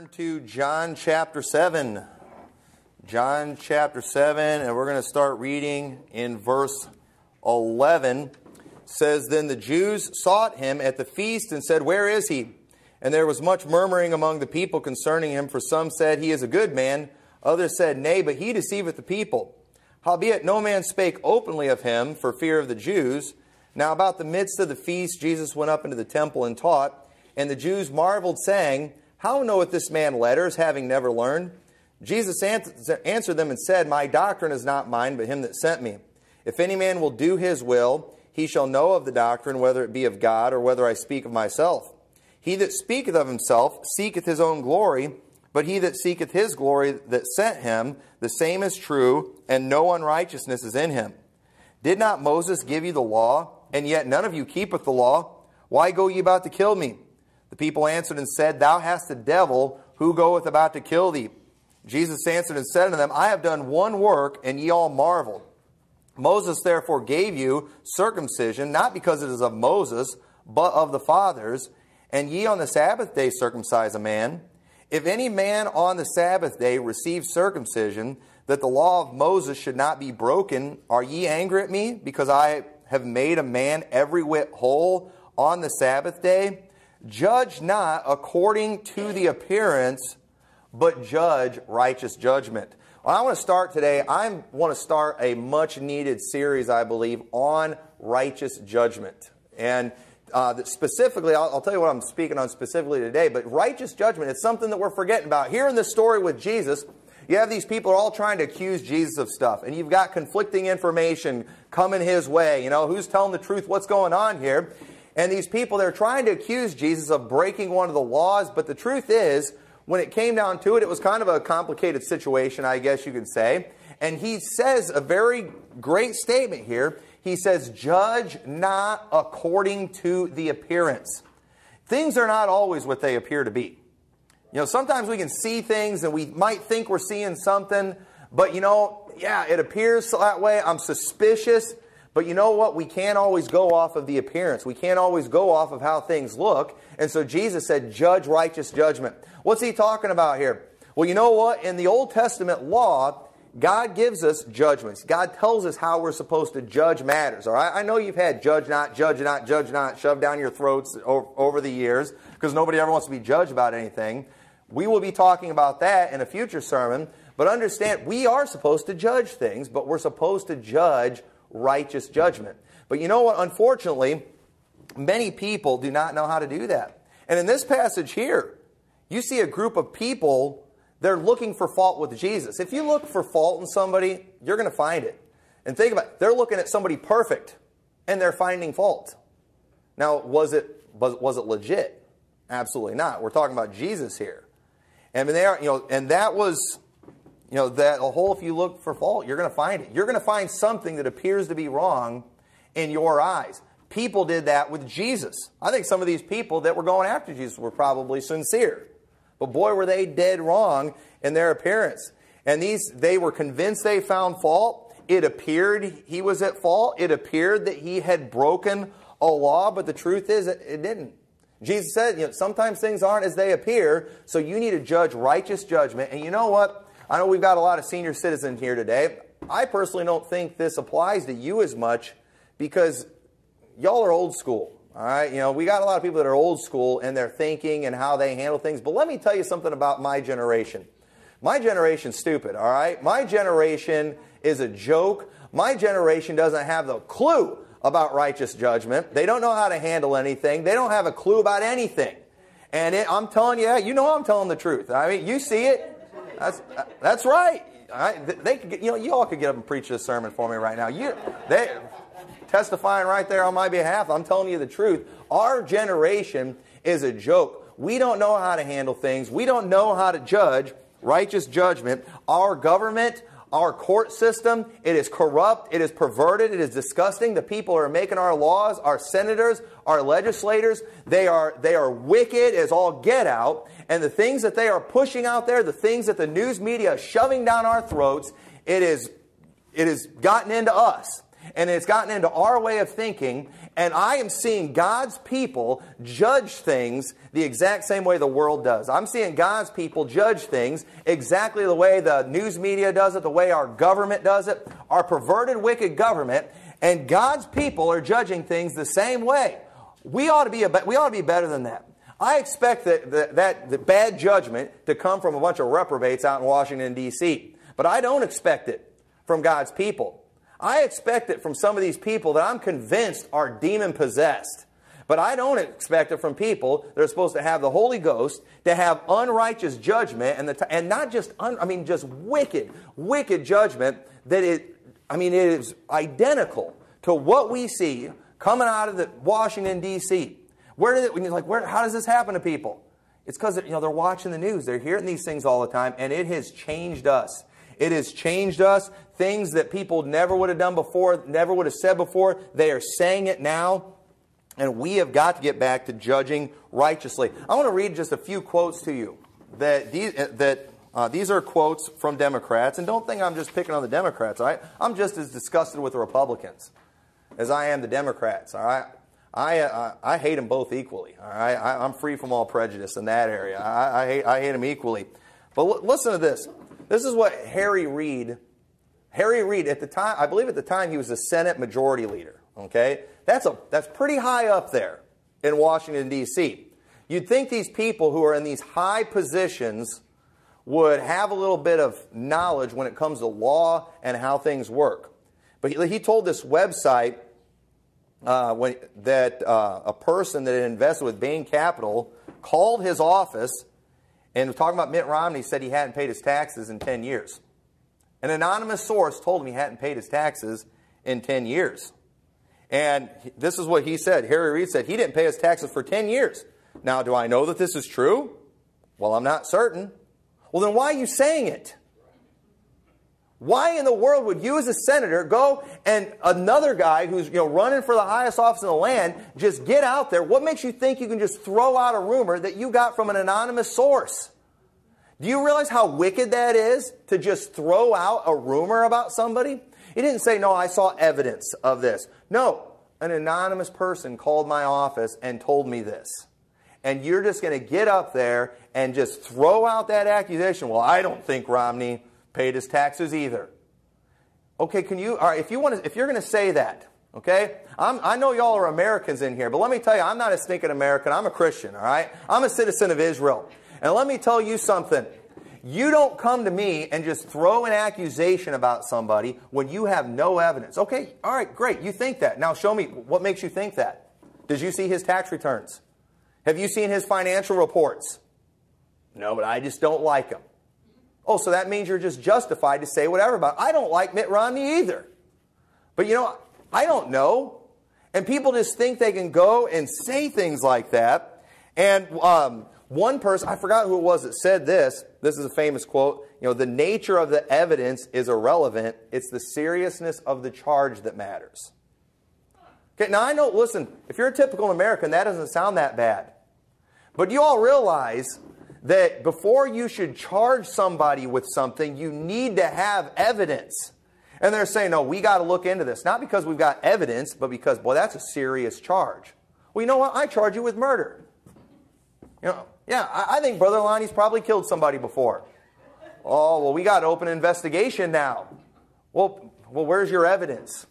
Turn to John chapter 7. John chapter 7, and we're going to start reading in verse 11. It says, Then the Jews sought him at the feast and said, Where is he? And there was much murmuring among the people concerning him, for some said, He is a good man. Others said, Nay, but he deceiveth the people. Howbeit no man spake openly of him for fear of the Jews. Now about the midst of the feast Jesus went up into the temple and taught. And the Jews marveled, saying, How knoweth this man letters, having never learned? Jesus answered them and said, My doctrine is not mine, but him that sent me. If any man will do his will, he shall know of the doctrine, whether it be of God, or whether I speak of myself. He that speaketh of himself seeketh his own glory, but he that seeketh his glory that sent him, the same is true, and no unrighteousness is in him. Did not Moses give you the law, and yet none of you keepeth the law? Why go ye about to kill me? The people answered and said, Thou hast a devil, who goeth about to kill thee? Jesus answered and said unto them, I have done one work, and ye all marvel. Moses therefore gave you circumcision, not because it is of Moses, but of the fathers. And ye on the Sabbath day circumcise a man. If any man on the Sabbath day receive circumcision, that the law of Moses should not be broken, are ye angry at me, because I have made a man every whit whole on the Sabbath day? Judge not according to the appearance, but judge righteous judgment. Well, I want to start today, I want to start a much needed series, I believe, on righteous judgment. And specifically, I'll tell you what I'm speaking on specifically today, but righteous judgment is something that we're forgetting about. Here in this story with Jesus, you have these people all trying to accuse Jesus of stuff, and you've got conflicting information coming his way. You know, who's telling the truth? What's going on here? And these people, they're trying to accuse Jesus of breaking one of the laws, but the truth is, when it came down to it, it was kind of a complicated situation, I guess you could say. And he says a very great statement here. He says, Judge not according to the appearance. Things are not always what they appear to be. You know, sometimes we can see things and we might think we're seeing something, but you know, yeah, it appears that way. I'm suspicious. But you know what? We can't always go off of the appearance. We can't always go off of how things look. And so Jesus said, judge righteous judgment. What's he talking about here? Well, you know what? In the Old Testament law, God gives us judgments. God tells us how we're supposed to judge matters. All right? I know you've had judge not, shoved down your throats over the years because nobody ever wants to be judged about anything. We will be talking about that in a future sermon. But understand, we are supposed to judge things, but we're supposed to judge righteous judgment. But you know what? Unfortunately, many people do not know how to do that. And in this passage here, you see a group of people, they're looking for fault with Jesus. If you look for fault in somebody, you're going to find it. And think about it. They're looking at somebody perfect, and they're finding fault. Now, was it legit? Absolutely not. We're talking about Jesus here. And they are, and that was, that a whole, if you look for fault, you're going to find it. You're going to find something that appears to be wrong in your eyes. People did that with Jesus. I think some of these people that were going after Jesus were probably sincere. But boy, were they dead wrong in their appearance. And they were convinced they found fault. It appeared he was at fault. It appeared that he had broken a law, but the truth is it didn't. Jesus said, sometimes things aren't as they appear, so you need to judge righteous judgment. And you know what? I know we've got a lot of senior citizens here today. I personally don't think this applies to you as much because y'all are old school. All right, we got a lot of people that are old school in their thinking and how they handle things. But let me tell you something about my generation. My generation's stupid, all right? My generation is a joke. My generation doesn't have the clue about righteous judgment. They don't know how to handle anything. They don't have a clue about anything. And I'm telling you, I'm telling the truth. I mean, you see it. That's right. They could you all could get up and preach this sermon for me right now. They testifying right there on my behalf. I'm telling you the truth. Our generation is a joke. We don't know how to handle things. We don't know how to judge righteous judgment. Our government, our court system, it is corrupt, it is perverted, it is disgusting. The people who are making our laws, our senators, our legislators, they are wicked as all get out. And the things that they are pushing out there, the things that the news media is shoving down our throats, it has gotten into us. And it's gotten into our way of thinking, and I am seeing God's people judge things the exact same way the world does. I'm seeing God's people judge things exactly the way the news media does it, the way our government does it, our perverted, wicked government, and God's people are judging things the same way. We ought to be better than that. I expect that bad judgment to come from a bunch of reprobates out in Washington, D.C., but I don't expect it from God's people. I expect it from some of these people that I'm convinced are demon-possessed. But I don't expect it from people that are supposed to have the Holy Ghost, to have unrighteous judgment, and not just, just wicked judgment, that it is identical to what we see coming out of Washington, D.C. How does this happen to people? It's because they're watching the news. They're hearing these things all the time, and it has changed us. It has changed us. Things that people never would have done before, never would have said before, they are saying it now. And we have got to get back to judging righteously. I want to read just a few quotes to you. These are quotes from Democrats. And don't think I'm just picking on the Democrats, all right? I'm just as disgusted with the Republicans as I am the Democrats, all right? I hate them both equally, all right? I'm free from all prejudice in that area. I hate them equally. But listen to this. This is what Harry Reid, at the time, I believe at the time he was the Senate Majority Leader, okay? That's pretty high up there in Washington, D.C. You'd think these people who are in these high positions would have a little bit of knowledge when it comes to law and how things work. But he told this website that a person that had invested with Bain Capital called his office and talking about Mitt Romney, said he hadn't paid his taxes in 10 years. An anonymous source told him he hadn't paid his taxes in 10 years. And this is what he said. Harry Reid said he didn't pay his taxes for 10 years. Now, do I know that this is true? Well, I'm not certain. Well, then why are you saying it? Why in the world would you as a senator go and another guy who's running for the highest office in the land just get out there? What makes you think you can just throw out a rumor that you got from an anonymous source? Do you realize how wicked that is to just throw out a rumor about somebody? He didn't say, no, I saw evidence of this. No, an anonymous person called my office and told me this. And you're just going to get up there and just throw out that accusation. Well, I don't think Romney paid his taxes either. Okay, all right, if you're going to say that, okay, I know y'all are Americans in here, but let me tell you, I'm not a stinking American. I'm a Christian, all right? I'm a citizen of Israel. And let me tell you something. You don't come to me and just throw an accusation about somebody when you have no evidence. Okay, all right, great, you think that. Now show me, what makes you think that? Did you see his tax returns? Have you seen his financial reports? No, but I just don't like him. Oh, so that means you're just justified to say whatever about it. I don't like Mitt Romney either. But I don't know. And people just think they can go and say things like that. And one person, I forgot who it was that said this. This is a famous quote. The nature of the evidence is irrelevant. It's the seriousness of the charge that matters. Okay, now I know, listen, if you're a typical American, that doesn't sound that bad. But you all realize that before you should charge somebody with something, you need to have evidence. And they're saying, no, we got to look into this. Not because we've got evidence, but because, boy, that's a serious charge. Well, you know what? I charge you with murder. Yeah, I think Brother Lonnie's probably killed somebody before. Oh, well, we got to open an investigation now. Well, where's your evidence?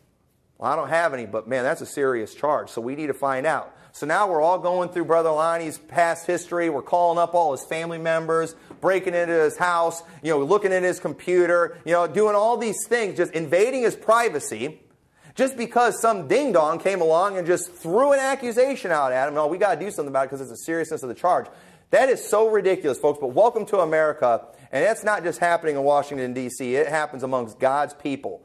Well, I don't have any, but man, that's a serious charge, so we need to find out. So now we're all going through Brother Lonnie's past history. We're calling up all his family members, breaking into his house, looking at his computer, doing all these things, just invading his privacy, just because some ding-dong came along and just threw an accusation out at him. No, we got to do something about it because it's the seriousness of the charge. That is so ridiculous, folks, but welcome to America. And that's not just happening in Washington, D.C. It happens amongst God's people.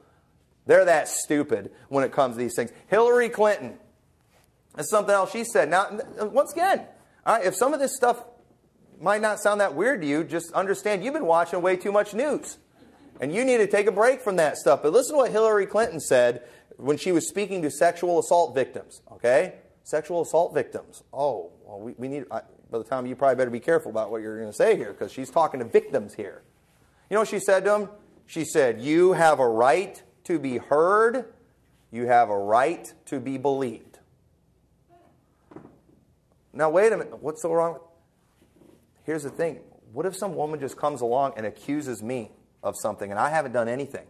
They're that stupid when it comes to these things. Hillary Clinton. That's something else she said. Now, once again, all right, if some of this stuff might not sound that weird to you, just understand you've been watching way too much news. And you need to take a break from that stuff. But listen to what Hillary Clinton said when she was speaking to sexual assault victims. Okay? Sexual assault victims. Oh, well, we need... by the time you probably better be careful about what you're going to say here, because she's talking to victims here. You know what she said to them? She said, you have a right to be heard. you have a right to be believed. Now, wait a minute. What's so wrong? Here's the thing. What if some woman just comes along and accuses me of something and I haven't done anything?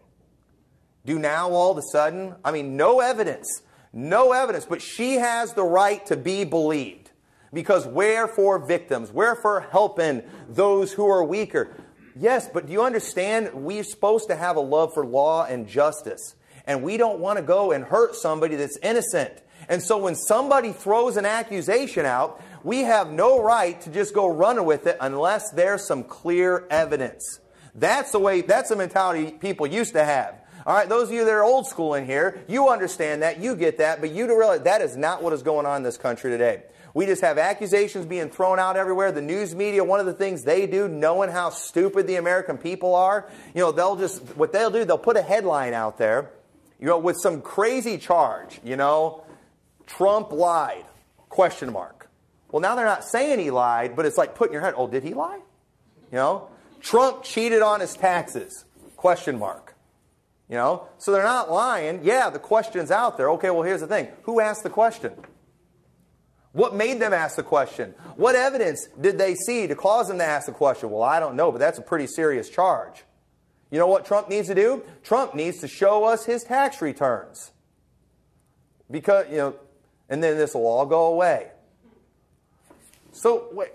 Do now all of a sudden, no evidence, but she has the right to be believed. Because we're for victims, we're for helping those who are weaker. Yes, but do you understand we're supposed to have a love for law and justice. And we don't want to go and hurt somebody that's innocent. And so when somebody throws an accusation out, we have no right to just go running with it unless there's some clear evidence. That's the mentality people used to have. All right, those of you that are old school in here, you understand that, you get that, but you realize that is not what is going on in this country today. We just have accusations being thrown out everywhere. The news media, one of the things they do, knowing how stupid the American people are, they'll put a headline out there, with some crazy charge, Trump lied, ? Well, now they're not saying he lied, but it's like putting your head, oh, did he lie? Trump cheated on his taxes, ? So they're not lying. Yeah, the question's out there. Okay, well, here's the thing. Who asked the question? What made them ask the question? What evidence did they see to cause them to ask the question? Well, I don't know, but that's a pretty serious charge. You know what Trump needs to do? Trump needs to show us his tax returns. Because, and then this will all go away. So, wait.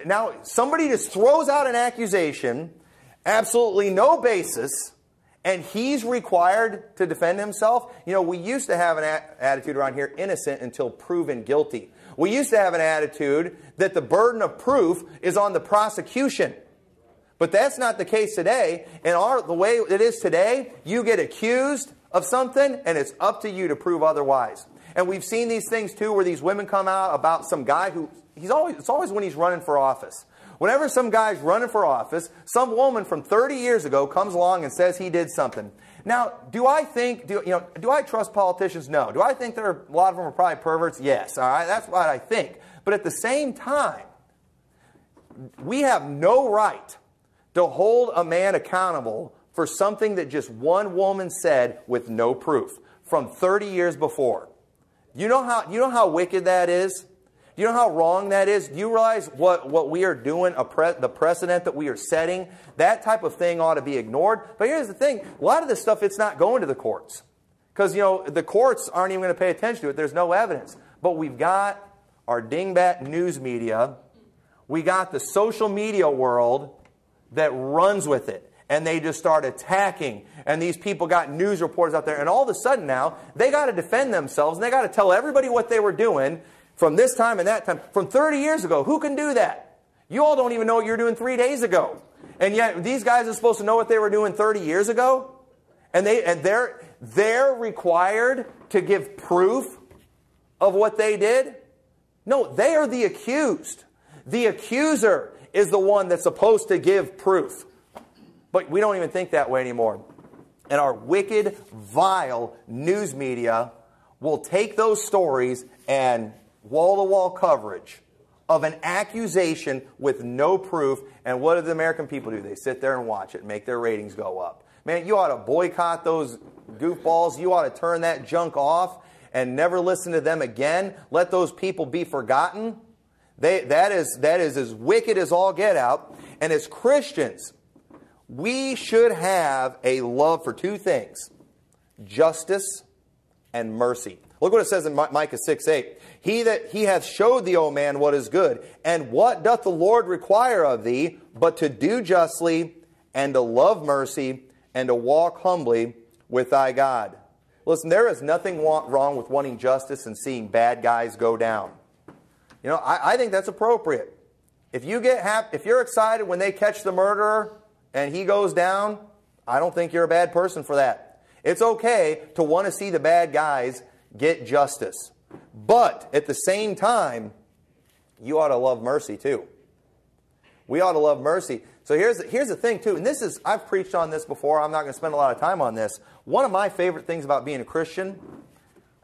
Now, somebody just throws out an accusation, absolutely no basis, and he's required to defend himself. We used to have an attitude around here, innocent until proven guilty. We used to have an attitude that the burden of proof is on the prosecution. But that's not the case today. The way it is today, you get accused of something, and it's up to you to prove otherwise. And we've seen these things, too, where these women come out about some guy who, it's always when he's running for office. Whenever some guy's running for office, some woman from 30 years ago comes along and says he did something. Now, do I trust politicians? No. Do I think a lot of them are probably perverts? Yes. All right, that's what I think. But at the same time, we have no right to hold a man accountable for something that just one woman said with no proof from 30 years before. You know how wicked that is? Do you know how wrong that is? Do you realize what we are doing, the precedent that we are setting? That type of thing ought to be ignored. But here's the thing. A lot of this stuff, it's not going to the courts. Because, the courts aren't even going to pay attention to it. There's no evidence. But we've got our dingbat news media. We got the social media world that runs with it. And they just start attacking. And these people got news reporters out there. And all of a sudden now, they got to defend themselves. And they got to tell everybody what they were doing from this time and that time. From 30 years ago. Who can do that? You all don't even know what you were doing 3 days ago. And yet these guys are supposed to know what they were doing 30 years ago? And they're required to give proof of what they did? No, they are the accused. The accuser is the one that's supposed to give proof. But we don't even think that way anymore. And our wicked, vile news media will take those stories and wall-to-wall coverage of an accusation with no proof. And what do the American people do? They sit there and watch it and make their ratings go up. Man, you ought to boycott those goofballs. You ought to turn that junk off and never listen to them again. Let those people be forgotten. That is as wicked as all get out. And as Christians, we should have a love for two things: justice and mercy. Look what it says in Micah 6:8. He hath showed thee, O man, what is good. And what doth the Lord require of thee, but to do justly, and to love mercy, and to walk humbly with thy God. Listen, there is nothing wrong with wanting justice and seeing bad guys go down. I think that's appropriate. If you're excited when they catch the murderer and he goes down, I don't think you're a bad person for that. It's okay to want to see the bad guys get justice. But at the same time, you ought to love mercy too. We ought to love mercy. So here's the thing too, and I've preached on this before. I'm not going to spend a lot of time on this. One of my favorite things about being a Christian,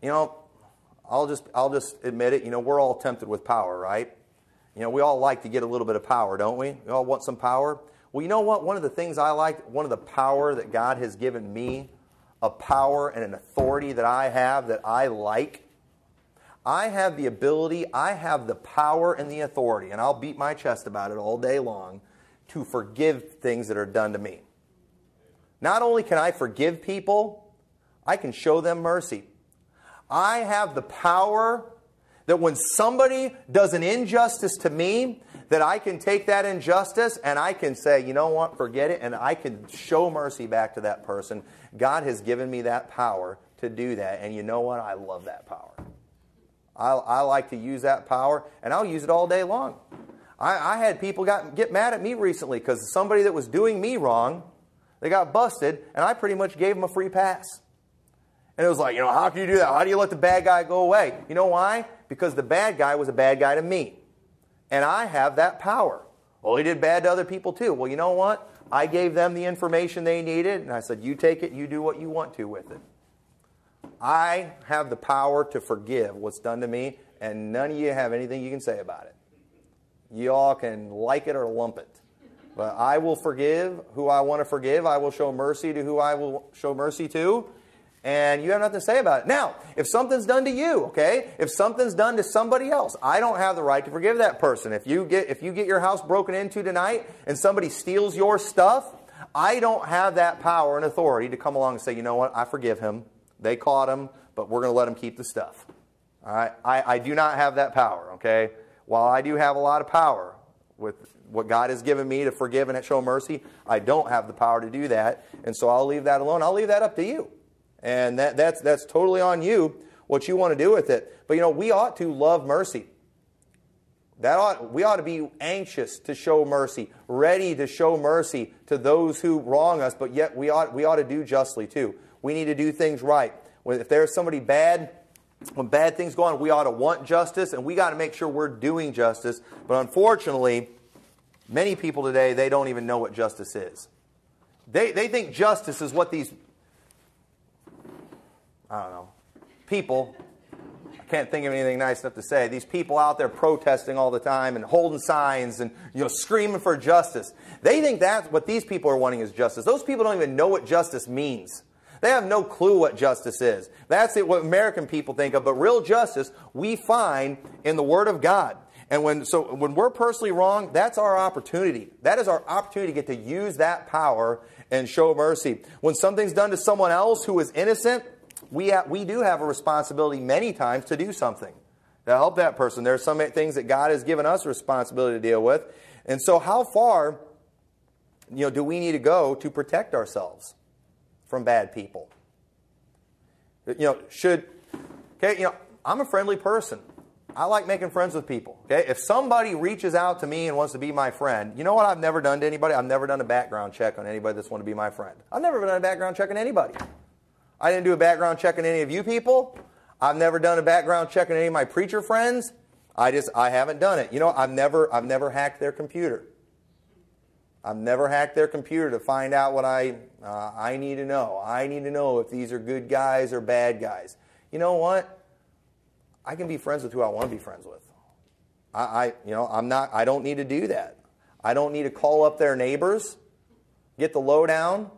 I'll just admit it. We're all tempted with power, right? We all like to get a little bit of power, don't we? We all want some power. Well, you know what? One of the things I like, one of the power that God has given me a power and an authority that I have that I like. I have the ability, I have the power and the authority, and I'll beat my chest about it all day long, to forgive things that are done to me. Not only can I forgive people, I can show them mercy. I have the power that when somebody does an injustice to me, that I can take that injustice and I can say, you know what, forget it, and I can show mercy back to that person. God has given me that power to do that, and you know what? I love that power. I like to use that power, and I'll use it all day long. I had people get mad at me recently because somebody that was doing me wrong, they got busted, and I pretty much gave them a free pass. And it was like, how can you do that? How do you let the bad guy go away? You know why? Because the bad guy was a bad guy to me. And I have that power. Well, he did bad to other people too. Well, you know what? I gave them the information they needed, and I said, you take it, you do what you want to with it. I have the power to forgive what's done to me, and none of you have anything you can say about it. You all can like it or lump it. But I will forgive who I want to forgive. I will show mercy to who I will show mercy to. And you have nothing to say about it. Now, if something's done to you, okay? If something's done to somebody else, I don't have the right to forgive that person. If you get your house broken into tonight and somebody steals your stuff, I don't have that power and authority to come along and say, you know what, I forgive him. They caught him, but we're going to let him keep the stuff. All right? I do not have that power, okay? While I do have a lot of power with what God has given me to forgive and show mercy, I don't have the power to do that. And so I'll leave that alone. I'll leave that up to you. And that's totally on you, what you want to do with it. But, we ought to love mercy. We ought to be anxious to show mercy, ready to show mercy to those who wrong us, but yet we ought to do justly too. We need to do things right. If there's somebody bad, when bad things go on, we ought to want justice, and we got to make sure we're doing justice. But unfortunately, many people today, they don't even know what justice is. They think justice is what these, people, I can't think of anything nice enough to say, these people out there protesting all the time and holding signs and screaming for justice. They think that's what these people are wanting is justice. Those people don't even know what justice means. They have no clue what justice is. That's what American people think of. But real justice we find in the Word of God. And when we're personally wrong, that's our opportunity. That is our opportunity to get to use that power and show mercy. When something's done to someone else who is innocent, we do have a responsibility many times to do something to help that person. There are some things that God has given us a responsibility to deal with. And so how far do we need to go to protect ourselves from bad people? I'm a friendly person. I like making friends with people. Okay? If somebody reaches out to me and wants to be my friend, you know what I've never done to anybody? I've never done a background check on anybody that's wanted to be my friend. I've never done a background check on anybody. I didn't do a background check on any of you people. I've never done a background check on any of my preacher friends. I haven't done it. I've never hacked their computer. I've never hacked their computer to find out what I need to know. I need to know if these are good guys or bad guys. You know what? I can be friends with who I want to be friends with. I don't need to do that. I don't need to call up their neighbors, get the lowdown.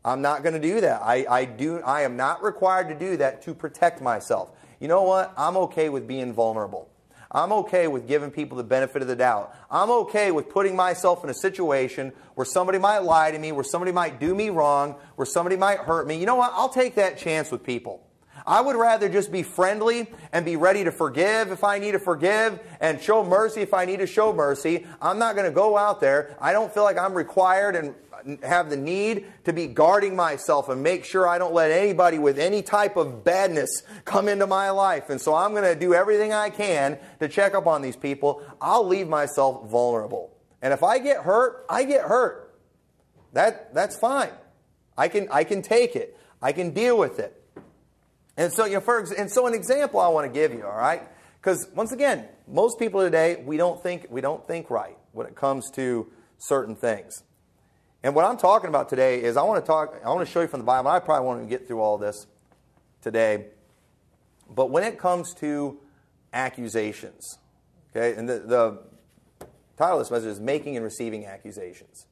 I'm not going to do that. I am not required to do that to protect myself. You know what? I'm okay with being vulnerable. I'm okay with giving people the benefit of the doubt. I'm okay with putting myself in a situation where somebody might lie to me, where somebody might do me wrong, where somebody might hurt me. You know what? I'll take that chance with people. I would rather just be friendly and be ready to forgive if I need to forgive and show mercy if I need to show mercy. I'm not going to go out there. I don't feel like I'm required and have the need to be guarding myself and make sure I don't let anybody with any type of badness come into my life. And so I'm going to do everything I can to check up on these people. I'll leave myself vulnerable. And if I get hurt, I get hurt. That's fine. I can take it. I can deal with it. And so, an example I want to give you, all right? Because once again, most people today, we don't think right when it comes to certain things. And what I'm talking about today is I want to show you from the Bible. I probably won't even get through all this today. But when it comes to accusations, okay, and the title of this message is Making and Receiving Accusations.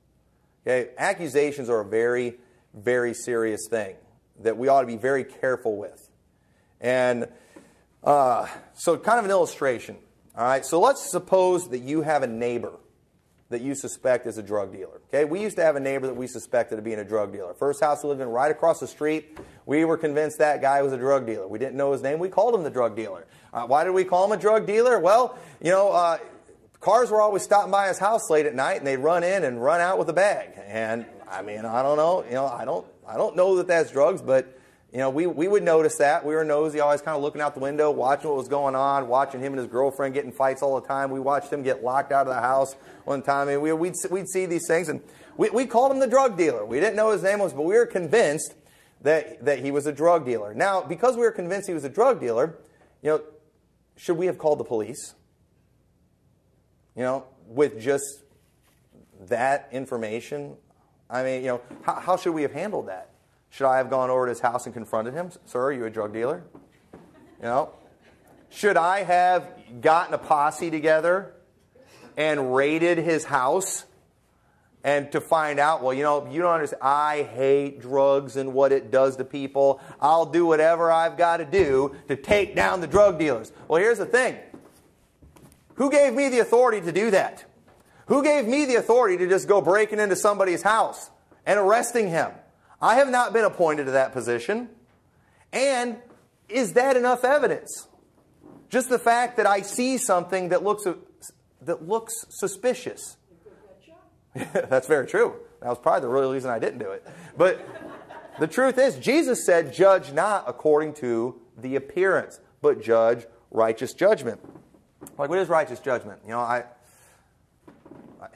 Okay, accusations are a very, very serious thing. that we ought to be very careful with. And so kind of an illustration. All right, so let's suppose that you have a neighbor that you suspect is a drug dealer. Okay, we used to have a neighbor that we suspected of being a drug dealer. First house we lived in right across the street, we were convinced that guy was a drug dealer. We didn't know his name. We called him the drug dealer. Why did we call him a drug dealer? Well, cars were always stopping by his house late at night, and they'd run in and run out with a bag. And I don't know. I don't know that that's drugs, but we would notice that. We were nosy, always kind of looking out the window, watching what was going on, watching him and his girlfriend get in fights all the time. We watched him get locked out of the house one time. And we'd see these things, and we called him the drug dealer. We didn't know his name was, but we were convinced that he was a drug dealer. Now, because we were convinced he was a drug dealer, should we have called the police? With just that information? I mean, how should we have handled that? Should I have gone over to his house and confronted him? Sir, are you a drug dealer? Should I have gotten a posse together and raided his house and to find out, well, you don't understand, I hate drugs and what it does to people. I'll do whatever I've got to do to take down the drug dealers. Well, here's the thing. Who gave me the authority to do that? Who gave me the authority to just go breaking into somebody's house and arresting him? I have not been appointed to that position. And is that enough evidence? Just the fact that I see something that looks suspicious. That's very true. That was probably the real reason I didn't do it. But the truth is, Jesus said, judge not according to the appearance, but judge righteous judgment. Like, what is righteous judgment?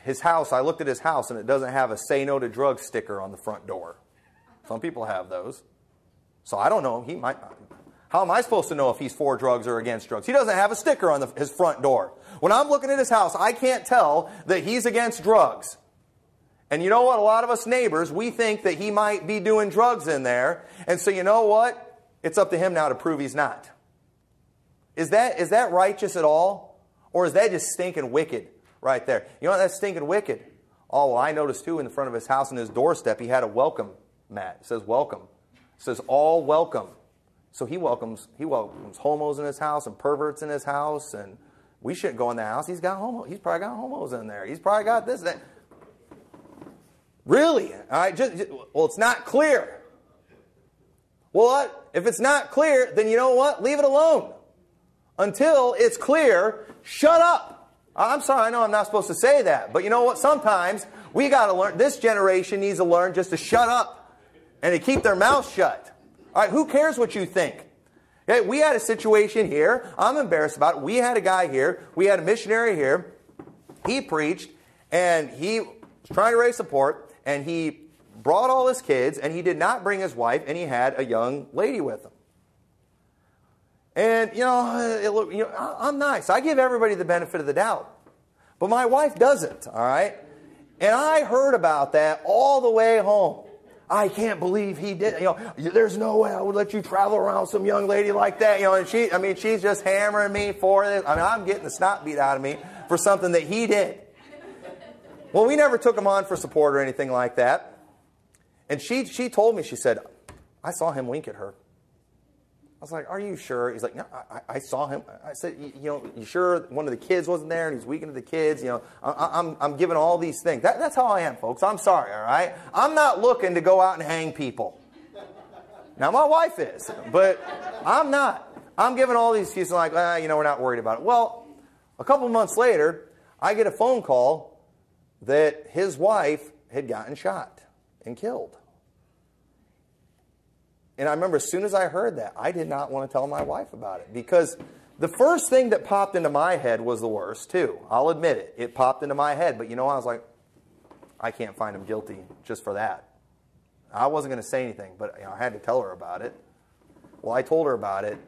His house, I looked at his house, and it doesn't have a say no to drugs sticker on the front door. Some people have those. So I don't know. How am I supposed to know if he's for drugs or against drugs? He doesn't have a sticker on his front door. When I'm looking at his house, I can't tell that he's against drugs. And you know what? A lot of us neighbors, we think that he might be doing drugs in there. And so you know what? It's up to him now to prove he's not. Is that righteous at all? Or is that just stinking wicked right there? You know what? That's stinking wicked. Oh, well, I noticed too in the front of his house, in his doorstep, he had a welcome mat. It says welcome. It says all welcome. So he welcomes homos in his house and perverts in his house, and we shouldn't go in that house. He's probably got homos in there. He's probably got this, that. Really? All right, well, it's not clear. Well, what? If it's not clear, then you know what? Leave it alone. Until it's clear, shut up. I'm sorry, I know I'm not supposed to say that, but you know what? Sometimes we got to learn, this generation needs to learn just to shut up and to keep their mouth shut. All right, who cares what you think? Okay, we had a situation here. I'm embarrassed about it. We had a guy here. We had a missionary here. He preached, and he was trying to raise support, and he brought all his kids, and he did not bring his wife, and he had a young lady with him. And, I'm nice. I give everybody the benefit of the doubt. But my wife doesn't, all right? And I heard about that all the way home. I can't believe he did. There's no way I would let you travel around some young lady like that. And she's just hammering me for this. I'm getting the snot beat out of me for something that he did. Well, we never took him on for support or anything like that. And she told me, she said, I saw him wink at her. I was like, are you sure? He's like, no, I saw him. I said, you sure one of the kids wasn't there and he's weakening the kids? I'm giving all these things. That's how I am, folks. I'm sorry, all right? I'm not looking to go out and hang people. Now, my wife is, but I'm not. I'm giving all these excuses like, we're not worried about it. Well, a couple months later, I get a phone call that his wife had gotten shot and killed. And I remember as soon as I heard that, I did not want to tell my wife about it. Because the first thing that popped into my head was the worst, too. I'll admit it. It popped into my head. But I was like, I can't find him guilty just for that. I wasn't going to say anything, but I had to tell her about it. Well, I told her about it.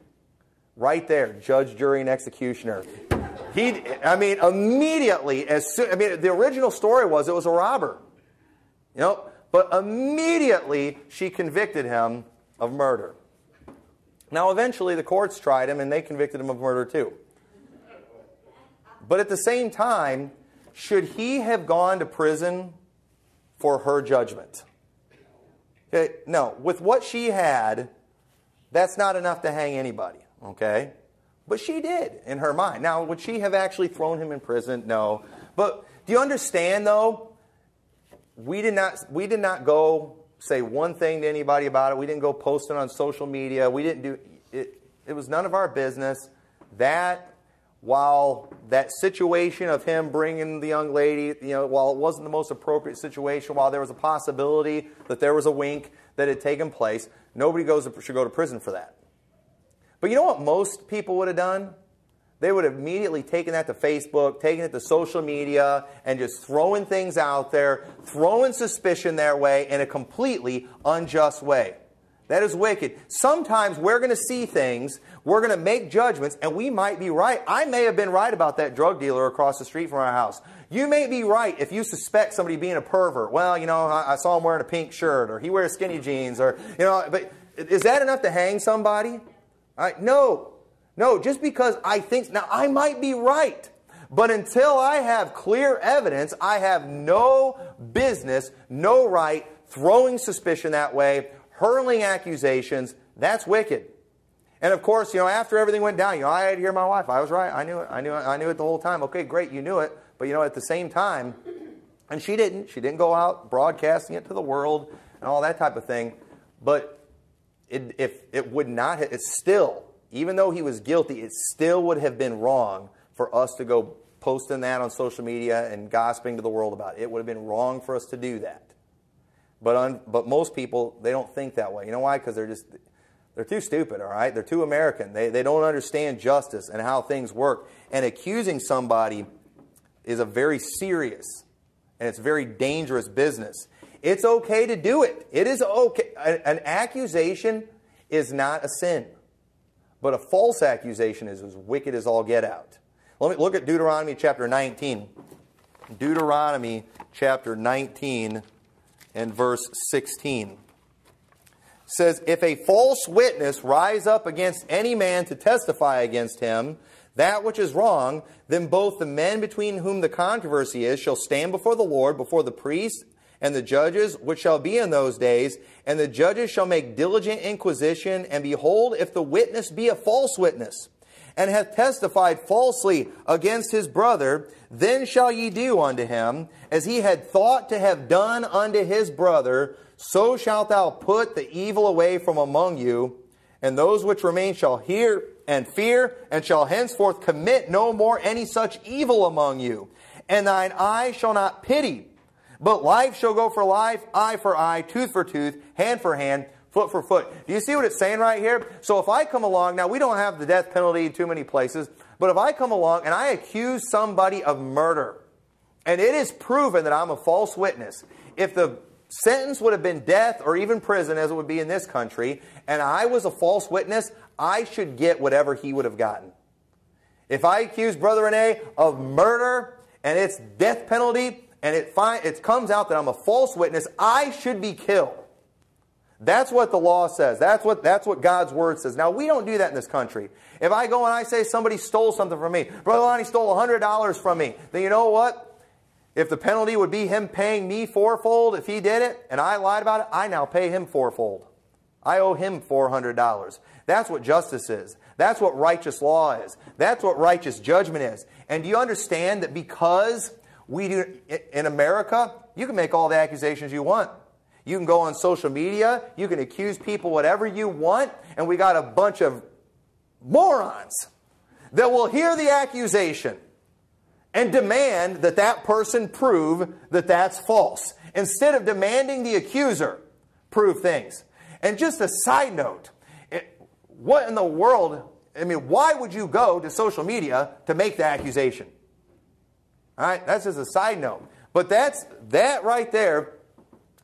Right there, judge, jury, and executioner. Immediately, the original story was it was a robber. But immediately, she convicted him of murder. Now, eventually, the courts tried him, and they convicted him of murder, too. But at the same time, should he have gone to prison for her judgment? Okay? No, with what she had, that's not enough to hang anybody. Okay? But she did, in her mind. Now, would she have actually thrown him in prison? No. But do you understand, though? We did not go say one thing to anybody about it. We didn't go post it on social media. We didn't do it. It was none of our business. That, while that situation of him bringing the young lady, while it wasn't the most appropriate situation, while there was a possibility that there was a wink that had taken place, nobody should go to prison for that. But you know what most people would have done? They would have immediately taken that to Facebook, taken it to social media, and just throwing things out there, throwing suspicion their way in a completely unjust way. That is wicked. Sometimes we're going to see things, we're going to make judgments, and we might be right. I may have been right about that drug dealer across the street from our house. You may be right if you suspect somebody being a pervert. Well, I saw him wearing a pink shirt, or he wears skinny jeans, or, but is that enough to hang somebody? No, just because I think, now I might be right, but until I have clear evidence, I have no business, no right throwing suspicion that way, hurling accusations. That's wicked. And of course, after everything went down, I had to hear my wife. I was right. I knew it the whole time. Okay, great, you knew it. But at the same time, and she didn't. She didn't go out broadcasting it to the world and all that type of thing. But it's still, even though he was guilty, it still would have been wrong for us to go posting that on social media and gossiping to the world about it. It would have been wrong for us to do that. But most people, they don't think that way. You know why? Because they're too stupid, all right? They're too American. They don't understand justice and how things work. And accusing somebody is a very serious and it's very dangerous business. It's okay to do it. It is okay. An accusation is not a sin. But a false accusation is as wicked as all get out. Let me look at Deuteronomy chapter 19. Deuteronomy chapter 19 and verse 16. It says, if a false witness rise up against any man to testify against him, that which is wrong, then both the men between whom the controversy is shall stand before the Lord, before the priests and the judges which shall be in those days, and the judges shall make diligent inquisition, and behold, if the witness be a false witness, and hath testified falsely against his brother, then shall ye do unto him as he had thought to have done unto his brother, so shalt thou put the evil away from among you, and those which remain shall hear and fear, and shall henceforth commit no more any such evil among you. And thine eye shall not pity, but life shall go for life, eye for eye, tooth for tooth, hand for hand, foot for foot. Do you see what it's saying right here? So if I come along, now we don't have the death penalty in too many places, but if I come along and I accuse somebody of murder, and it is proven that I'm a false witness, if the sentence would have been death or even prison, as it would be in this country, and I was a false witness, I should get whatever he would have gotten. If I accuse Brother Rene of murder, and it's death penalty, and it comes out that I'm a false witness, I should be killed. That's what the law says. That's what God's Word says. Now, we don't do that in this country. If I go and I say somebody stole something from me, Brother Lonnie stole $100 from me, then you know what? If the penalty would be him paying me fourfold if he did it, and I lied about it, I now pay him fourfold. I owe him $400. That's what justice is. That's what righteous law is. That's what righteous judgment is. And do you understand that because we do, in America, you can make all the accusations you want. You can go on social media, you can accuse people whatever you want, and we got a bunch of morons that will hear the accusation and demand that that person prove that that's false, instead of demanding the accuser prove things. And just a side note, what in the world, why would you go to social media to make the accusation? All right, that's just a side note. But that right there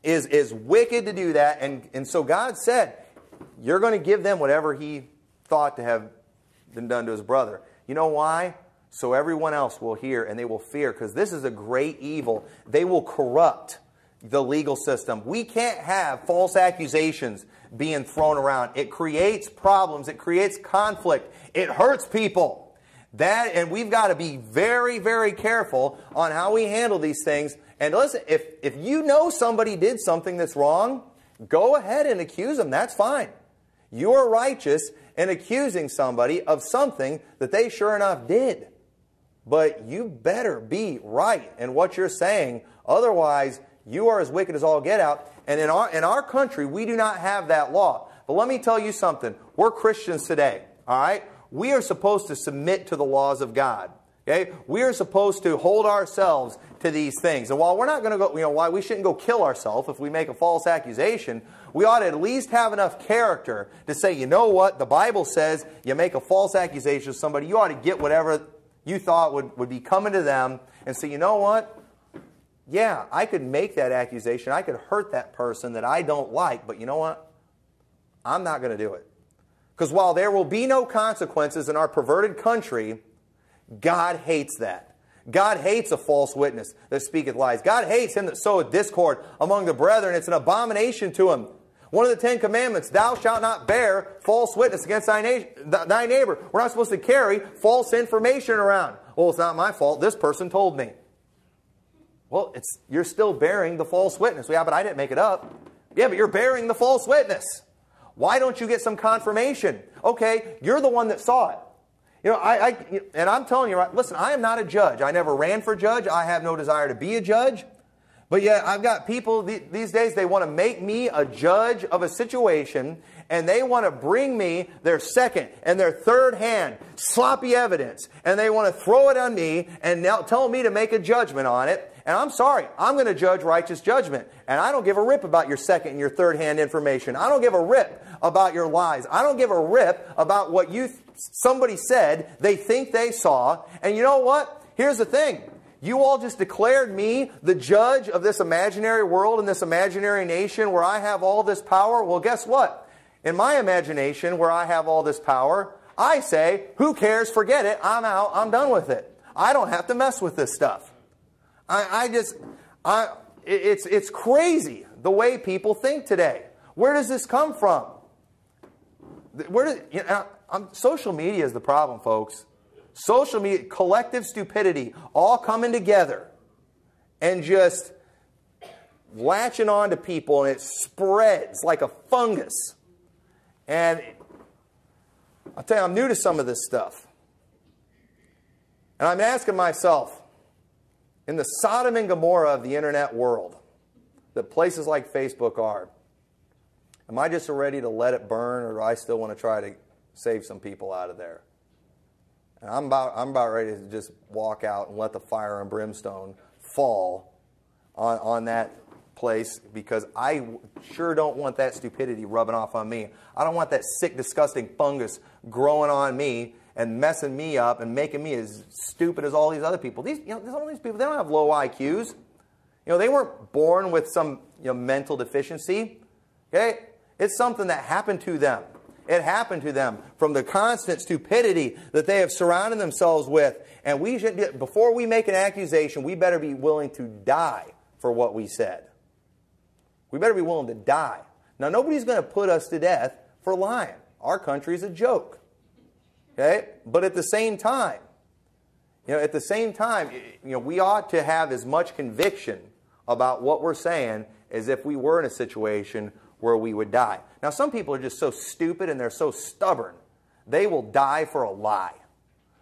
is wicked to do that. And so God said, you're going to give them whatever he thought to have been done to his brother. You know why? So everyone else will hear and they will fear, because this is a great evil. They will corrupt the legal system. We can't have false accusations being thrown around. It creates problems. It creates conflict. It hurts people. And we've got to be very, very careful on how we handle these things. And listen, if you know somebody did something that's wrong, Go ahead and accuse them. That's fine. You are righteous in accusing somebody of something that they sure enough did. But you better be right in what you're saying. Otherwise, you are as wicked as all get out. And in our country, we do not have that law. But let me tell you something. We're Christians today. All right? We are supposed to submit to the laws of God. Okay? We are supposed to hold ourselves to these things. And while we're not going to go, why we shouldn't go kill ourselves if we make a false accusation, we ought to at least have enough character to say, you know what? The Bible says you make a false accusation of somebody, you ought to get whatever you thought would be coming to them and say, you know what? Yeah, I could make that accusation. I could hurt that person that I don't like, but you know what? I'm not going to do it. Because while there will be no consequences in our perverted country, God hates that. God hates a false witness that speaketh lies. God hates him that soweth discord among the brethren. It's an abomination to him. One of the 10 Commandments, thou shalt not bear false witness against thy neighbor. We're not supposed to carry false information around. Well, it's not my fault. This person told me. Well, you're still bearing the false witness. Yeah, but I didn't make it up. Yeah, but you're bearing the false witness. Why don't you get some confirmation? Okay, you're the one that saw it. And I'm telling you, listen, I am not a judge. I never ran for judge. I have no desire to be a judge. But yet I've got people these days, they want to make me a judge of a situation, and they want to bring me their second and their third hand sloppy evidence, and they want to throw it on me and now tell me to make a judgment on it. And I'm sorry, I'm going to judge righteous judgment. And I don't give a rip about your second and your third hand information. I don't give a rip about your lies. I don't give a rip about what somebody said they think they saw. And you know what? Here's the thing. You all just declared me the judge of this imaginary world and this imaginary nation where I have all this power. Well, guess what? In my imagination where I have all this power, I say, who cares? Forget it. I'm out. I'm done with it. I don't have to mess with this stuff. It's crazy the way people think today. Where does this come from? Social media is the problem, folks. Social media, collective stupidity, all coming together and just latching on to people, and it spreads like a fungus. And I'll tell you, I'm new to some of this stuff. And I'm asking myself, in the Sodom and Gomorrah of the internet world, that places like Facebook are, am I just ready to let it burn, or do I still want to try to save some people out of there? And I'm about ready to just walk out and let the fire and brimstone fall on that place, because I sure don't want that stupidity rubbing off on me. I don't want that sick, disgusting fungus growing on me and messing me up and making me as stupid as all these other people. Some of these people, they don't have low IQs. They weren't born with some mental deficiency. Okay? It's something that happened to them. It happened to them from the constant stupidity that they have surrounded themselves with. And before we make an accusation, we better be willing to die for what we said. We better be willing to die. Now, nobody's going to put us to death for lying. Our country's a joke. Okay? But at the same time, we ought to have as much conviction about what we're saying as if we were in a situation where we would die. Now, some people are just so stupid and they're so stubborn. They will die for a lie.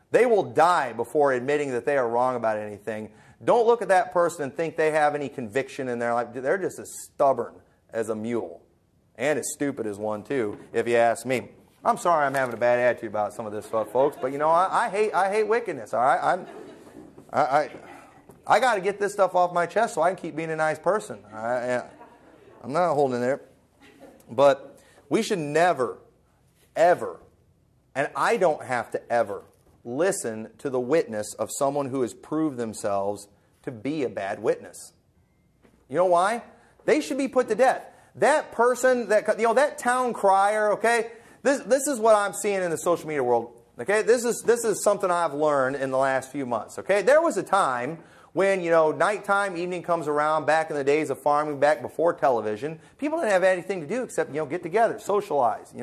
They will die before admitting that they are wrong about anything. Don't look at that person and think they have any conviction in their life. They're just as stubborn as a mule. And as stupid as one, too, if you ask me. I'm sorry I'm having a bad attitude about some of this stuff, folks, but I hate wickedness, all right? I got to get this stuff off my chest so I can keep being a nice person. I'm not holding there. But we should never, ever, and I don't have to ever, listen to the witness of someone who has proved themselves to be a bad witness. You know why? They should be put to death. That person, that town crier, okay? This is what I'm seeing in the social media world. Okay? This is something I've learned in the last few months. Okay? There was a time when, nighttime, evening comes around, back in the days of farming, back before television, people didn't have anything to do except, get together, socialize,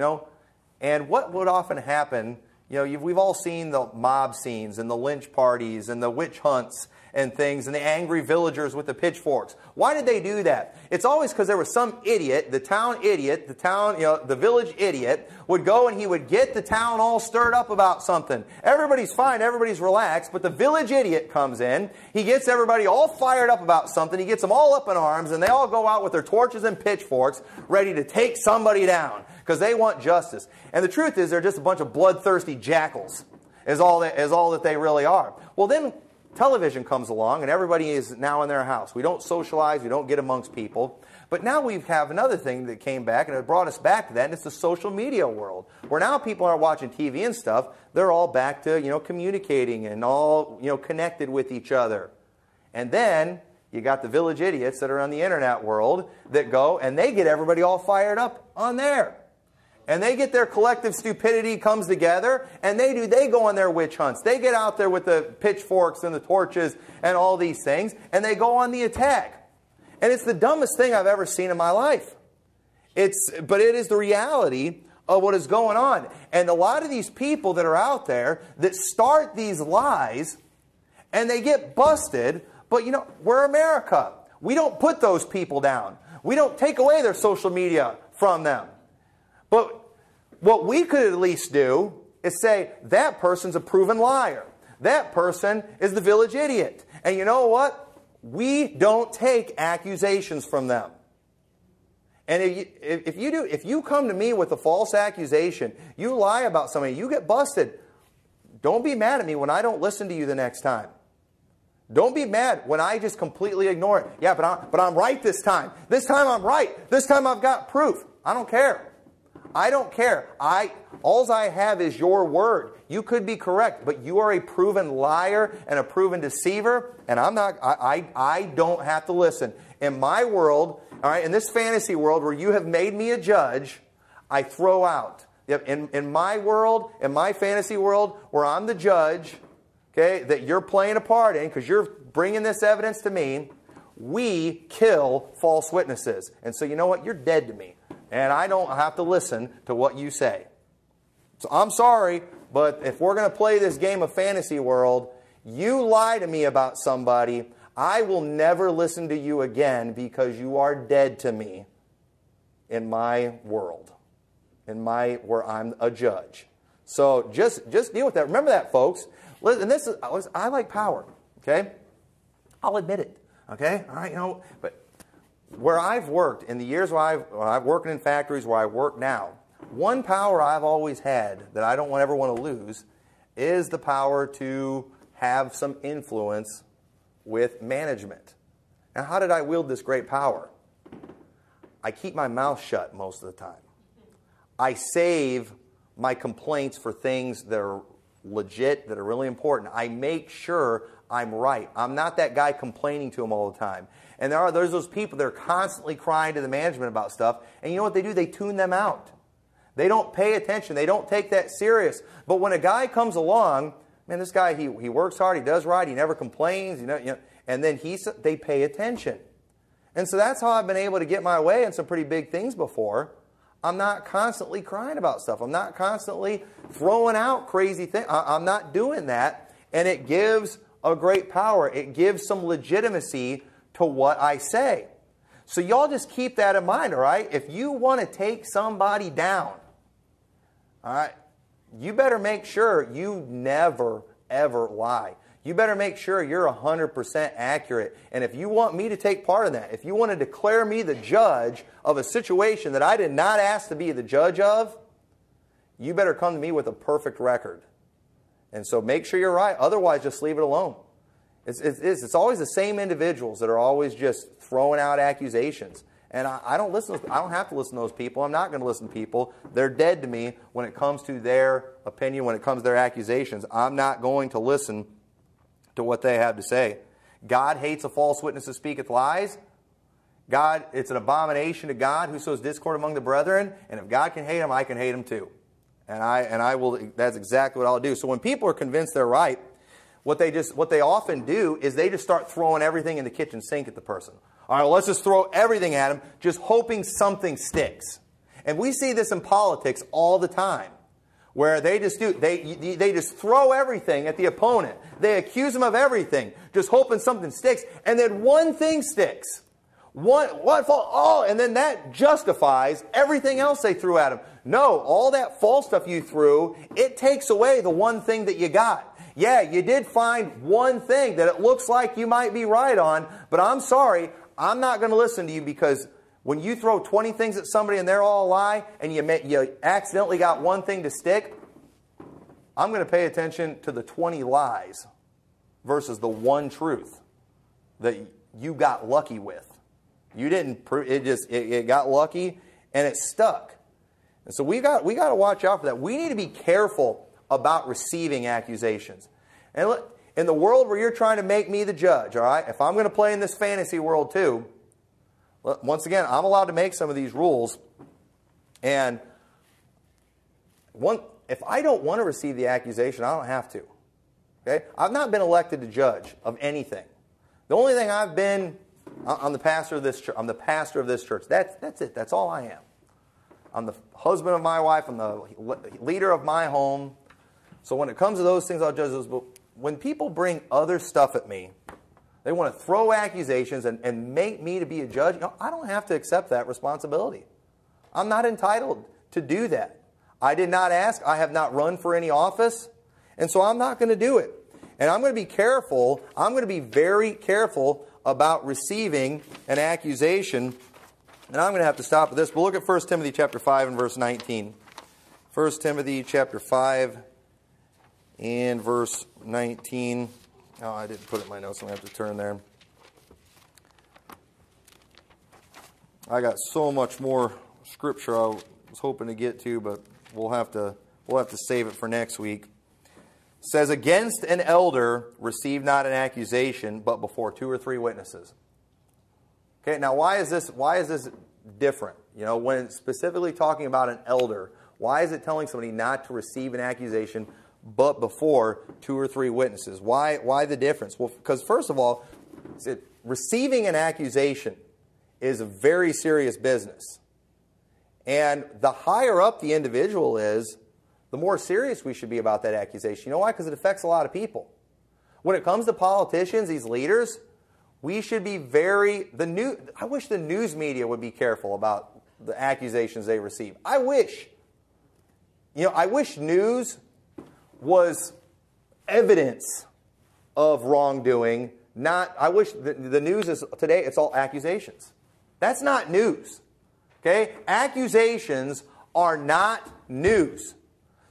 And what would often happen, we've all seen the mob scenes and the lynch parties and the witch hunts and things, and the angry villagers with the pitchforks. Why did they do that? It's always because there was some idiot, the village idiot, would go and he would get the town all stirred up about something. Everybody's fine, everybody's relaxed, but the village idiot comes in, he gets everybody all fired up about something, he gets them all up in arms, and they all go out with their torches and pitchforks ready to take somebody down because they want justice. And the truth is they're just a bunch of bloodthirsty jackals is all that they really are. Well, then television comes along and everybody is now in their house. We don't socialize, we don't get amongst people. But now we have another thing that came back and it brought us back to that, and it's the social media world. Where now people aren't watching TV and stuff, they're all back to, communicating and all, connected with each other. And then you got the village idiots that are on the internet world that go and they get everybody all fired up on there. And they get their collective stupidity comes together, and they go on their witch hunts. They get out there with the pitchforks and the torches and all these things, and they go on the attack. And it's the dumbest thing I've ever seen in my life. But it is the reality of what is going on. And a lot of these people that are out there that start these lies, and they get busted, but we're America. We don't put those people down. We don't take away their social media from them. But what we could at least do is say, that person's a proven liar. That person is the village idiot. And you know what? We don't take accusations from them. And if you come to me with a false accusation, you lie about somebody, you get busted, don't be mad at me when I don't listen to you the next time. Don't be mad when I just completely ignore it. Yeah, but I'm right this time. This time I'm right. This time I've got proof. I don't care. I don't care. All I have is your word. You could be correct, but you are a proven liar and a proven deceiver, and I don't have to listen. In my world, all right, in this fantasy world where you have made me a judge, I throw out. In my world, in my fantasy world, where I'm the judge, okay, that you're playing a part in because you're bringing this evidence to me, we kill false witnesses. And so you know what? You're dead to me. And I don't have to listen to what you say. So I'm sorry, but if we're going to play this game of fantasy world, you lie to me about somebody, I will never listen to you again because you are dead to me in my world, where I'm a judge. So just deal with that. Remember that, folks. And I like power, okay? I'll admit it, okay? All right, but where I've worked, in the years where I've worked in factories where I work now, one power I've always had that I don't ever want to lose is the power to have some influence with management. Now, how did I wield this great power? I keep my mouth shut most of the time. I save my complaints for things that are legit, that are really important. I make sure I'm right. I'm not that guy complaining to them all the time. And there's those people that are constantly crying to the management about stuff. And you know what they do? They tune them out. They don't pay attention. They don't take that serious. But when a guy comes along, man, this guy, he works hard, he does right, he never complains, and then they pay attention. And so that's how I've been able to get my way in some pretty big things before. I'm not constantly crying about stuff. I'm not constantly throwing out crazy things. I'm not doing that. And it gives a great power. It gives some legitimacy to what I say. So y'all just keep that in mind, all right? If you want to take somebody down, all right, you better make sure you never, ever lie. You better make sure you're 100% accurate. And if you want me to take part in that, if you want to declare me the judge of a situation that I did not ask to be the judge of, you better come to me with a perfect record. And so make sure you're right. Otherwise, just leave it alone. It's always the same individuals that are always just throwing out accusations. And I don't have to listen to those people. I'm not going to listen to people. They're dead to me when it comes to their opinion, when it comes to their accusations. I'm not going to listen to what they have to say. God hates a false witness who speaketh lies. It's an abomination to God who sows discord among the brethren. And if God can hate him, I can hate him too. And I will. That's exactly what I'll do. So when people are convinced they're right, what they often do is they just start throwing everything in the kitchen sink at the person. All right, well, let's just throw everything at them, just hoping something sticks. And we see this in politics all the time, where they just throw everything at the opponent. They accuse them of everything, just hoping something sticks, and then one thing sticks. And then that justifies everything else they threw at them. No, all that false stuff you threw, it takes away the one thing that you got. Yeah, you did find one thing that it looks like you might be right on, but I'm sorry, I'm not going to listen to you, because when you throw 20 things at somebody and they're all a lie, and you accidentally got one thing to stick, I'm going to pay attention to the 20 lies versus the one truth that you got lucky with. You didn't. It got lucky and it stuck. And so we got to watch out for that. We need to be careful about receiving accusations. And look, in the world where you're trying to make me the judge, all right, if I'm going to play in this fantasy world too, once again, I'm allowed to make some of these rules. And if I don't want to receive the accusation, I don't have to. Okay? I've not been elected to judge of anything. The only thing I've been, I'm the pastor of this church. I'm the pastor of this church. That's it. That's all I am. I'm the husband of my wife. I'm the leader of my home. So when it comes to those things, I'll judge those. But when people bring other stuff at me, they want to throw accusations and make me to be a judge, I don't have to accept that responsibility. I'm not entitled to do that. I did not ask. I have not run for any office. And so I'm not going to do it. And I'm going to be careful. I'm going to be very careful about receiving an accusation. And I'm going to have to stop at this. But look at 1 Timothy chapter 5 and verse 19. 1 Timothy chapter 5 and verse 19. Oh, I didn't put it in my notes. I'm going to have to turn there. I got so much more scripture I was hoping to get to, but we'll have to save it for next week. It says, against an elder receive not an accusation, but before 2 or 3 witnesses. Okay, now why is this different? You know, when it's specifically talking about an elder, why is it telling somebody not to receive an accusation but before 2 or 3 witnesses? Why the difference? Well, because first of all, receiving an accusation is a very serious business. And the higher up the individual is, the more serious we should be about that accusation. You know why? Because it affects a lot of people. When it comes to politicians, these leaders, we should be I wish the news media would be careful about the accusations they receive. I wish news was evidence of wrongdoing, I wish the news is, today, it's all accusations. That's not news. Okay? Accusations are not news.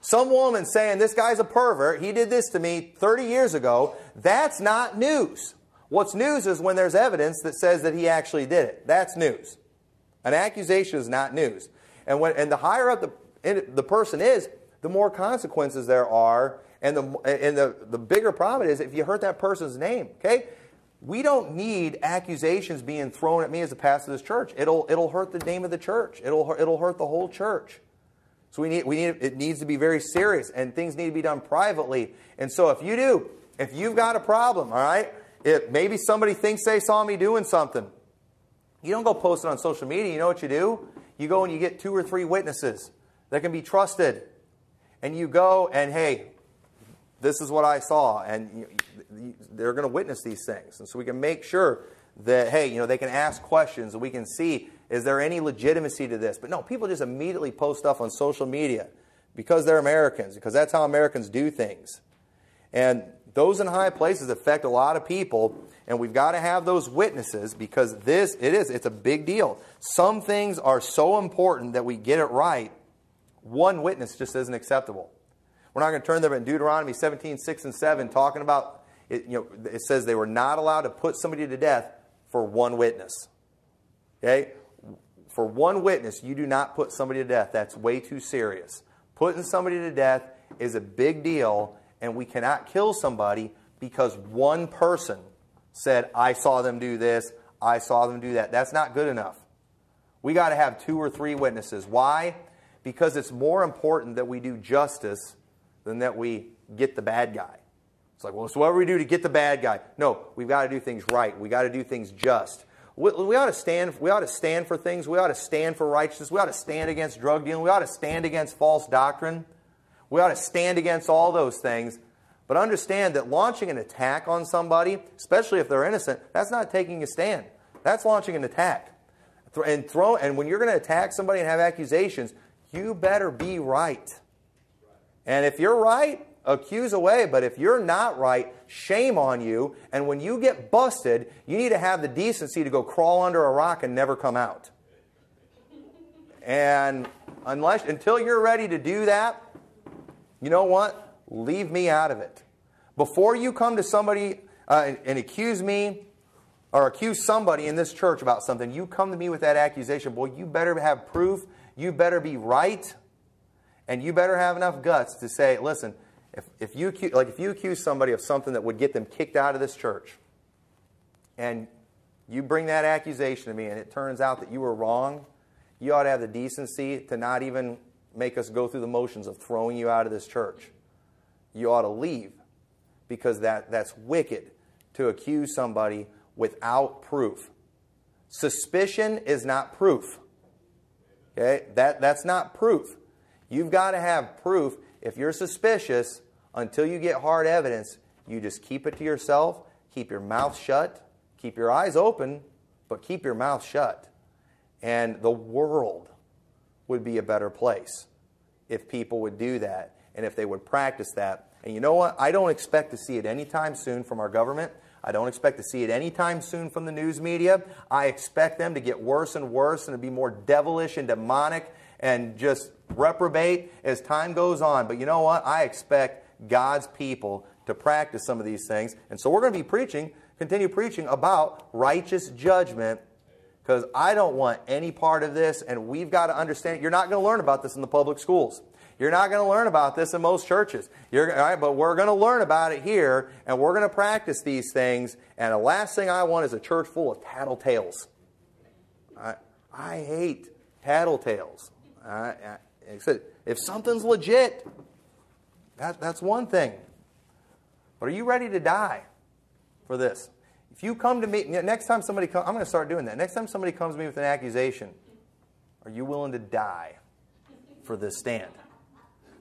Some woman saying, this guy's a pervert, he did this to me 30 years ago, that's not news. What's news is when there's evidence that says that he actually did it. That's news. An accusation is not news. And the higher up the person is, the more consequences there are, and the bigger problem is if you hurt that person's name. Okay? We don't need accusations being thrown at me as a pastor of this church. It'll hurt the name of the church. It'll hurt the whole church. So it needs to be very serious, and things need to be done privately. And so if you've got a problem, all right, maybe somebody thinks they saw me doing something, you don't go post it on social media. You know what you do? You go and you get 2 or 3 witnesses that can be trusted. And you go and, hey, this is what I saw. And they're going to witness these things. And so we can make sure that, hey, they can ask questions and we can see, is there any legitimacy to this? But no, people just immediately post stuff on social media because they're Americans, because that's how Americans do things. And those in high places affect a lot of people, and we've got to have those witnesses because it's a big deal. Some things are so important that we get it right. One witness just isn't acceptable. We're not going to turn there, but in Deuteronomy 17, 6 and 7, talking about, it says they were not allowed to put somebody to death for one witness. Okay? For one witness, you do not put somebody to death. That's way too serious. Putting somebody to death is a big deal, and we cannot kill somebody because one person said, I saw them do this, I saw them do that. That's not good enough. We got to have 2 or 3 witnesses. Why? Because it's more important that we do justice than that we get the bad guy. It's like, well, so what do we do to get the bad guy? No, we've got to do things right. We've got to do things just. We ought to stand for things. We ought to stand for righteousness. We ought to stand against drug dealing. We ought to stand against false doctrine. We ought to stand against all those things. But understand that launching an attack on somebody, especially if they're innocent, that's not taking a stand. That's launching an attack. And when you're going to attack somebody and have accusations, you better be right. And if you're right, accuse away. But if you're not right, shame on you. And when you get busted, you need to have the decency to go crawl under a rock and never come out. And until you're ready to do that, you know what? Leave me out of it. Before you come to somebody and accuse me or accuse somebody in this church about something, you come to me with that accusation, boy, you better have proof. You better be right. And you better have enough guts to say, listen, if you accuse somebody of something that would get them kicked out of this church, and you bring that accusation to me and it turns out that you were wrong, you ought to have the decency to not even make us go through the motions of throwing you out of this church. You ought to leave, because that's wicked to accuse somebody without proof. Suspicion is not proof. Okay? That's not proof. You've got to have proof. If you're suspicious, until you get hard evidence, you just keep it to yourself, keep your mouth shut, keep your eyes open, but keep your mouth shut. And the world would be a better place if people would do that and if they would practice that. And you know what? I don't expect to see it anytime soon from our government. I don't expect to see it anytime soon from the news media. I expect them to get worse and worse and to be more devilish and demonic and just reprobate as time goes on. But you know what? I expect God's people to practice some of these things. And so we're going to be continue preaching about righteous judgment, because I don't want any part of this, and we've got to understand. You're not going to learn about this in the public schools. You're not going to learn about this in most churches. All right, but we're going to learn about it here, and we're going to practice these things. And the last thing I want is a church full of tattletales. I hate tattletales. If something's legit, that's one thing. But are you ready to die for this? If you come to me, next time somebody comes, I'm going to start doing that. Next time somebody comes to me with an accusation, are you willing to die for this stand?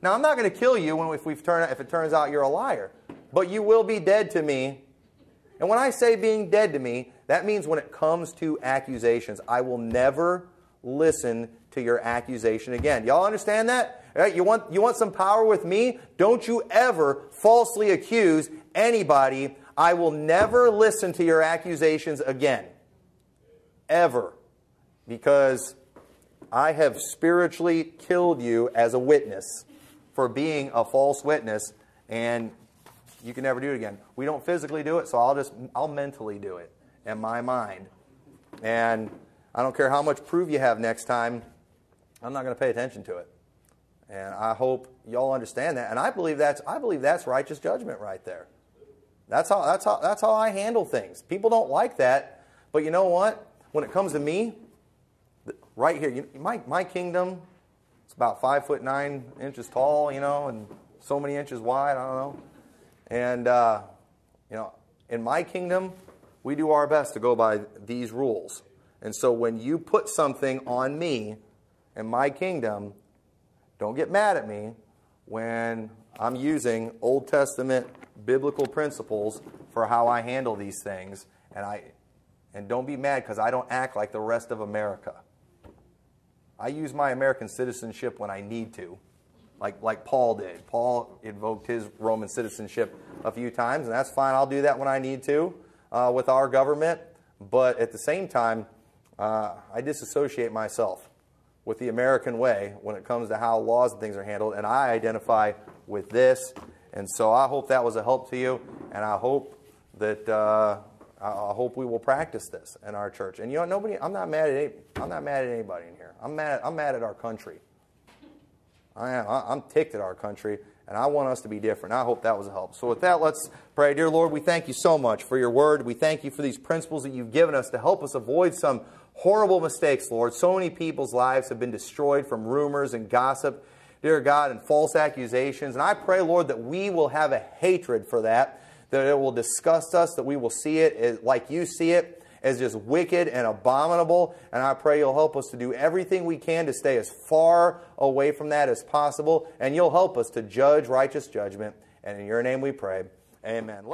Now, I'm not going to kill you if it turns out you're a liar. But you will be dead to me. And when I say being dead to me, that means when it comes to accusations, I will never listen to your accusation again. Y'all understand that? Right? You want some power with me? Don't you ever falsely accuse anybody. I will never listen to your accusations again. Ever. Because I have spiritually killed you as a witness for being a false witness, and you can never do it again. We don't physically do it, so I'll mentally do it in my mind. And I don't care how much proof you have next time, I'm not going to pay attention to it. And I hope y'all understand that. And I believe that's righteous judgment right there. That's how I handle things. People don't like that, but you know what? When it comes to me, right here, my kingdom, it's about 5'9" tall, and so many inches wide. I don't know. And in my kingdom, we do our best to go by these rules. And so when you put something on me in my kingdom, don't get mad at me when I'm using Old Testament biblical principles for how I handle these things. And don't be mad because I don't act like the rest of America. I use my American citizenship when I need to, like Paul did. Paul invoked his Roman citizenship a few times, and that's fine. I'll do that when I need to with our government. But at the same time, I disassociate myself with the American way when it comes to how laws and things are handled, and I identify with this. And so I hope that was a help to you, and I hope that I hope we will practice this in our church. And I'm not mad at anybody in here. I'm mad at our country. I'm ticked at our country, and I want us to be different. I hope that was a help. So with that, let's pray. Dear Lord, we thank you so much for your word. We thank you for these principles that you've given us to help us avoid some horrible mistakes, Lord. So many people's lives have been destroyed from rumors and gossip, dear God, and false accusations. And I pray, Lord, that we will have a hatred for that it will disgust us, that we will see it like you see it, as just wicked and abominable. And I pray you'll help us to do everything we can to stay as far away from that as possible. And you'll help us to judge righteous judgment. And in your name we pray. Amen.